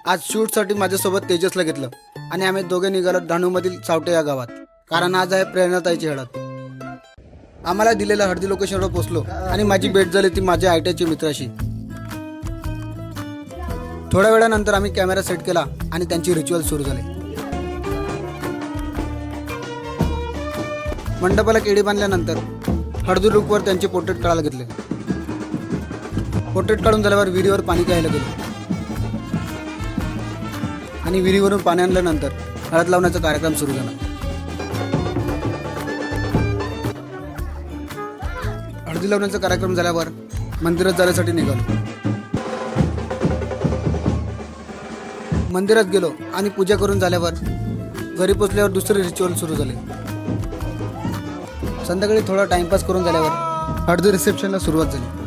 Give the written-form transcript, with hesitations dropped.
आज शूटसाठी माझ्यासोबत तेजसला घेतलं आणि आम्ही दोघे निघालो डहाणूमधील चावटे या गावात, कारण आज आहे प्रेरणाताईची हळद. आम्हाला दिलेल्या हळदी लोकेशनवर पोहोचलो आणि माझी भेट झाली ती माझ्या आयटीआयच्या मित्राशी. थोड्या वेळानंतर आम्ही कॅमेरा सेट केला आणि त्यांची रिच्युअल सुरू झाले. मंडपाला केळी बांधल्यानंतर हळदी लुकवर त्यांचे पोर्ट्रेट काढायला घेतले. पोर्ट्रेट काढून झाल्यावर विहिरीवर पाणी प्यायला गेलो आणि विहिरीवरून पाणी आणल्यानंतर हळद लावण्याचा कार्यक्रम सुरू झाला. हळदी लावण्याचा कार्यक्रम झाल्यावर मंदिरात जाण्यासाठी निघालो. मंदिरात गेलो आणि पूजा करून झाल्यावर घरी पोचल्यावर दुसरे रिच्युअल सुरू झाले. संध्याकाळी थोडा टाइमपास करून झाल्यावर हळदी रिसेप्शनला सुरुवात झाली.